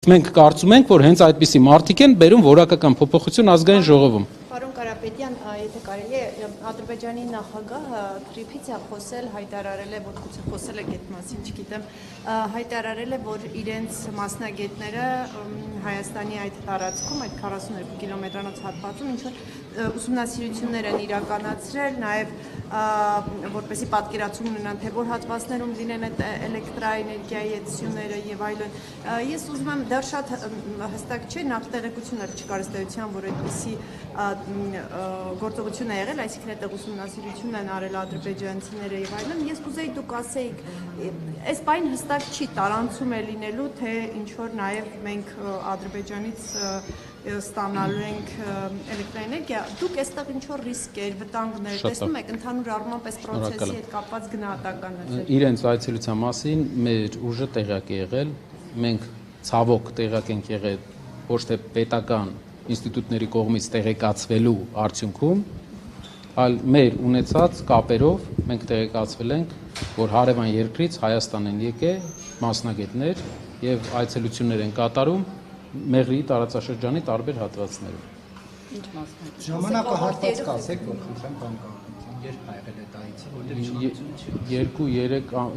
Մենք կարծում ենք, որ հենց այդպիսի մարդիկ են բերում որակական փոփոխություն ազգային ժողովում։ Պարոն Կարապետյան, եթե կարելի է, Ադրբեջանի նախագահը Թրիփից է խոսել, հայտարարել է, որ գուցե խոսել է այդ մասին, չգիտեմ, հայտարարել է, որ իրենց մասնագետները Հայաստանի այդ տարածքում, այդ 42 կիլոմետրանոց հատվածում ինչ որ ուսումնասիրություններ են իրականացրել, նաև որպեսզի պատկերացում ունենան, թե որ հատվածներում լինեն այդ էլեկտրաէներգիայի եթսյունները եւ այլն։ Ես ուզում եմ դեռ շատ հստակ չէ, նախ տեղեկություններ չկար ըստ էության, որ այդպիսի գործողություն է եղել, այսինքն այդ ուսումնասիրություն են արել ադրբեջանցիները եւ այլն։ Ես կուզեի դուք ասեիք, այս բան հստակ չի, տարանցում է լինելու, թե ինչ որ նաեւ մենք Ադրբեջանից ստանալու ենք էլեկտրաէներգիա, դուք այստեղ ինչ որ ռիսկեր, վտանգներ տեսնում եք, ընդհանուր առմամբ այս process-ի հետ կապված գնահատականներ։ Իրենց այցելության մասին մեր ուժը տեղյակ է եղել, մենք ցավոք տեղյակ ենք եղել ոչ թե պետական ինստիտուտների կողմից տեղեկացվելու արդյունքում, այլ մեր ունեցած կապերով մենք տեղեկացվել ենք, որ հարևան երկրից Հայաստան են եկել մասնագետներ եւ այցելություններ են կատարում Մեղրիի տարածաշրջանի տարբեր հատվածներում։ Ինչ մասնագետ։ Ժամանակահատված կասեք, որ խնդրեմ բան կա։ Երբ ա եղել այդ այցը, որտեղ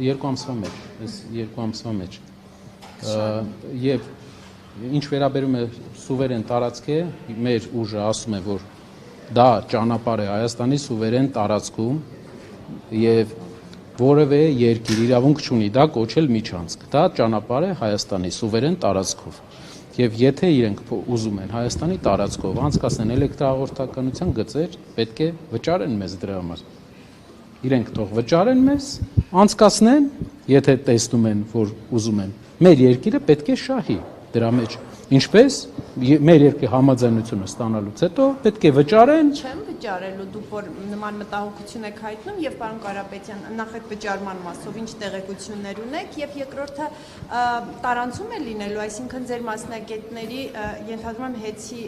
2 ամսվա մեջ, այս 2 ամսվա մեջ։ Եվ ինչ վերաբերում է սուվերեն տարածք է, մեր ուժը ասում է, որ դա ճանապարհ է Հայաստանի սուվերեն տարածքում եւ որևէ երկիր իրավունք չունի դա կոչել միջանցք։ Դա ճանապարհ է Հայաստանի սուվերեն տարածքով։ Եվ եթե իրենք ուզում են Հայաստանի տարածքով անցկացնեն էլեկտրահաղորդականության գծեր, պետք է վճարեն մեզ դրա համար։ Իրենք թող վճարեն մեզ, անցկացնեն, եթե տեսնում են, որ ուզում են։ Մեր երկիրը պետք է շահի դրա մեջ։ Ինչպես մեր երկրի համաձայնությունը ստանալուց հետո պետք է վճարեն։ Չեմ վճարելու, դուք որ նման մտահոգություն եք հայտնում եւ պարոն Կարապետյան, նախ այդ վճարման մասով ինչ տեղեկություններ ունեք եւ երկրորդը տարանցում է լինելու, այսինքն ձեր մասնագետների ենթադրում եմ հեծի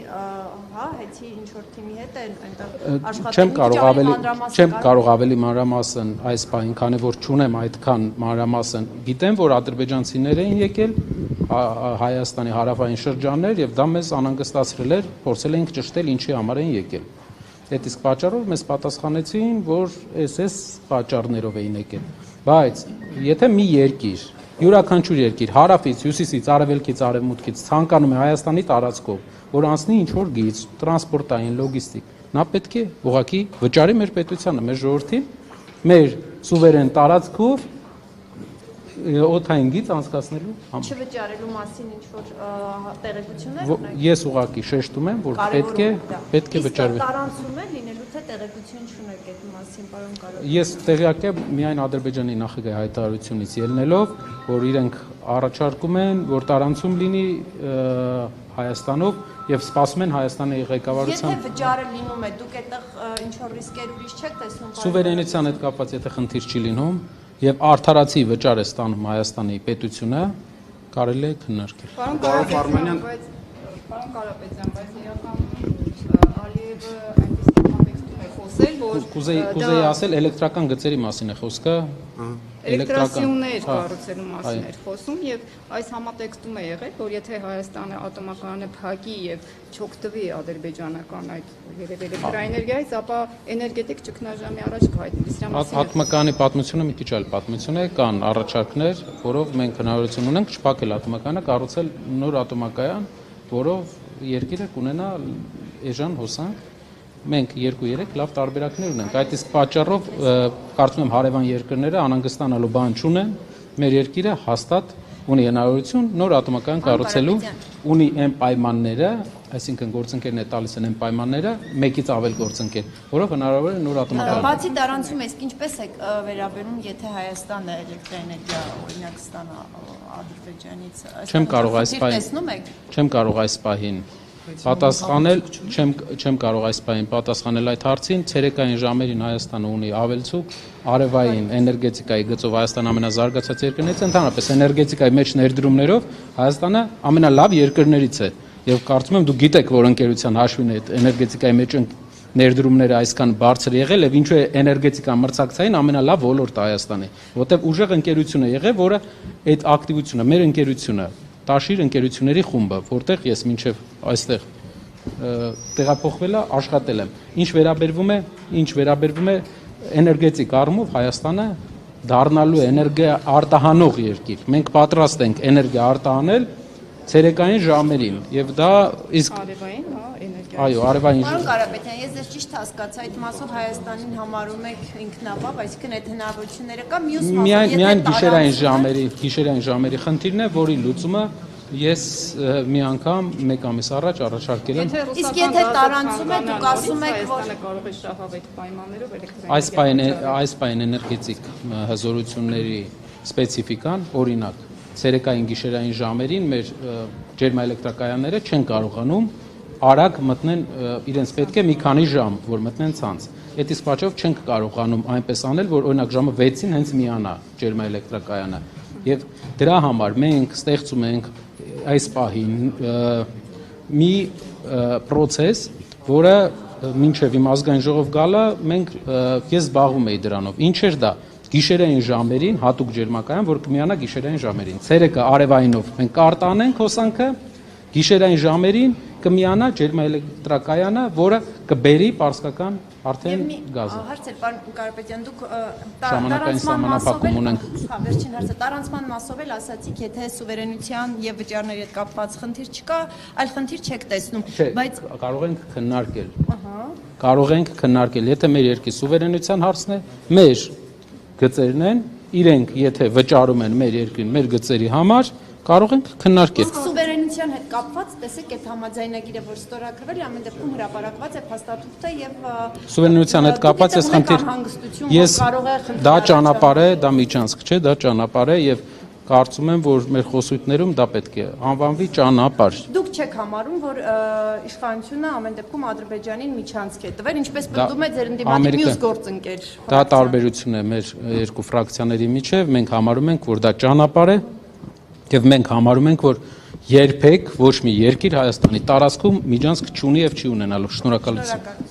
ինչ որ թիմի հետ է այնտեղ աշխատել։ Չեմ կարող ավելի մանրամասն այս բանին, քանի որ չունեմ այդքան մանրամասն։ Գիտեմ, որ ադրբեջանցիներ են եկել Հայաստանի հարավային շրջաններ եւ դա մեզ անհանգստացրել էր, փորձել էինք ճշտել ինչի համար են եկել։ Այդ իսկ պատճառով մեզ պատասխանեցին, որ այս պատճառներով էին եկել։ Բայց եթե մի երկիր, յուրաքանչյուր երկիր հարավից, հյուսիսից, արևելքից, արևմուտքից ցանկանում է Հայաստանի տարածքով, որ անցնի ինչ որ գիծ, տրանսպորտային, լոգիստիկ, նա պետք է ուղղակի վճարի մեր պետությանը, մեր ժողովրդին, մեր սուվերեն տարածքով օդային գիծ անցկացնելու համար։ Չվճարելու մասին ինչ որ տեղեկություններ ունեք։ Ես ուղղակի շեշտում եմ, որ պետք է վճարվի։ Տարանցում է լինելու թե տեղեկություն չունեք այդ մասին, պարոն Կարապետյան։ Ես տեղյակ եմ միայն Ադրբեջանի նախագահի հայտարարությունից ելնելով, որ իրենք առաջարկում են, որ տարանցում լինի Հայաստանով եւ սպասում են Հայաստանի ղեկավարության։ Եթե վճարը լինում է, դուք այդտեղ ինչ որ ռիսկեր ուրիշ չեք տեսնում։ Սուվերենության հետ կապված եթե խնդիր չի լինում եւ արդարացի վճար է ստանում Հայաստանի պետությունը, կարելի է քննարկել։ Պարոն Կարապետյան, բայց իրականում Ալիևը այնպես համատեքստում է խոսել, որ կուզեի ասել էլեկտրական գծերի մասին է խոսքը։ Էլեկտրասյուներ կառուցելու մասին էր խոսում եւ այս համատեքստում է եղել, որ եթե Հայաստանը ատոմակայանը փակի եւ չօգտվի ադրբեջանական այդ էլեկտրաէներգիայից, ապա էներգետիկ ճգնաժամի առաջ կհայտնվի։ Ատոմակայանի պատմությունը մի քիչ այլ պատմություն է, կան առաջարկներ, որով մենք հնարավորություն ունենք չփակել ատոմակայանը, կառուցել նոր ատոմակայան, որով երկիրը կունենա էժան հոսանք։ Մենք 2-3 լավ տարբերակներ ունենք։ Այդ իսկ պատճառով կարծում եմ հարևան երկրները անհանգստանալու բան չունեն։ Մեր երկիրը հաստատ ունի հնարավորություն նոր ատոմակայան կառուցելու, ունի այն պայմանները, այսինքն գործընկերն է տալիս այն պայմանները, մեկից ավել գործընկեր, որով հնարավոր է նոր ատոմակայան։ Բացի տարանցում եք, ինչպես է վերաբերում, եթե Հայաստանը էլեկտրաէներգիա օրինակ ստանա Ադրբեջանից։ Չեմ կարող այս պահին պատասխանել, չեմ կարող այս պահին պատասխանել այդ հարցին, ցերեկային ժամերին Հայաստանը ունի ավելցուկ, արևային էներգետիկայի գծով Հայաստանը ամենազարգացած երկրներից է, ընդհանրապես էներգետիկայի մեջ ներդրումներով Հայաստանը ամենալավ երկրներից է, եւ կարծում եմ դուք գիտեք, որ ընկերության հաշվին այդ էներգետիկայի մեջ ներդրումները այսքան բարձր եղել եւ ինչու է էներգետիկա մրցակցային ամենալավ ոլորտը Հայաստանի, որտեղ ուժեղ ընկերություն է եղել, որը այդ ակտիվությունը, մեր ընկերությունը Տաշիր ընկերությունների խումբը, որտեղ ես մինչև այստեղ տեղափոխվել աշխատել եմ։ Ինչ վերաբերվում է էներգետիկ առումով Հայաստանը դառնալու է էներգիա արտահանող երկիր։ Մենք պատրաստ ենք էներգիա արտահանել ցերեկային ժամերին եւ դա իսկ Արևային, էներգիա։ այո, արևային Պարոն Կարապետյան, ես ձեզ ճիշտ հասկացա, այդ մասով Հայաստանին համարում եք ինքնաբավ, այսինքն այդ հնարավորությունները կա, մյուս մասով միայն գիշերային ժամերի խնդիրն է, որի լուծումը ես մի անգամ մեկ ամիս առաջ առաջարկել եմ։ Իսկ եթե տարանցում է, դուք ասում եք, որ Հայաստանը կարող է շահավ այդ պայմաններով էլեկտրաէներգիա։ Այս պայն էներգետիկ հզորությունների սպეციფიკան, օրինակ, ցերեկային գիշերային ժամերին մեր ջերմաէլեկտրակայանները չեն կարողանում արագ մտնեն, իրենց պետք է մի քանի ժամ, որ մտնեն ցանց։ Այդ իսկ պատճառով չենք կարողանում այնպես անել, որ օրինակ ժամը 6-ին հենց միանա ջերմաէլեկտրակայանը։ Եվ դրա համար մենք ստեղծում ենք այս պահին մի process, որը մինչև իմ ազգային ժողով գալը ես զբաղվում էի դրանով։ Ինչ էր դա։ Գիշերային ժամերին հատուկ ջերմակայան, որ կմիանա գիշերային ժամերին։ Ցերեկը արևայինով մենք կարտանենք հոսանքը, գիշերային ժամերին կմիանա ջերմաէլեկտրակայանը, որը կբերի պարսկական արդեն գազը։ Հարցեր, պարոն Կարապետյան, դուք Ժամանակային սահմանափակում ունենք։ Վերջին հարցը, տարանցման մասով էլ ասացիք, եթե սուվերենության եւ վճարների հետ կապված խնդիր չկա, այլ խնդիր չեք տեսնում, բայց կարող ենք քննարկել։ Կարող ենք քննարկել, եթե մեր երկրի սուվերենության հարցն է, մեր գծերն են, իրենք եթե վճարում են մեր երկրին մեր գծերի համար, կարող ենք քննարկել։ իսկ սուվերենության հետ կապված, տեսեք, այդ համաձայնագիրը, որ ստորագրվել է, ամեն դեպքում հրապարակված է փաստաթուղթը եւ սուվերենության հետ կապված ես դա ճանապարհ է, դա միջանցք չէ, դա ճանապարհ է եւ կարծում եմ, որ մեր խոսույթներում դա պետք է անվանվի ճանապարհ։ Դուք չեք համարում, որ իշխանությունը ամեն դեպքում Ադրբեջանին միջանցք է տվել, ինչպես պնդում է ձեր ընդդիմադիր մյուս գործընկեր։ Դա տարբերություն է մեր երկու ֆրակցիաների միջև, մենք համարում ենք, որ դա ճանապարհ է եւ մենք համարում ենք, որ երբեք ոչ մի երկիր Հայաստանի տարածքում միջանցք չունի եւ չի ունենալու։ Շնորհակալություն։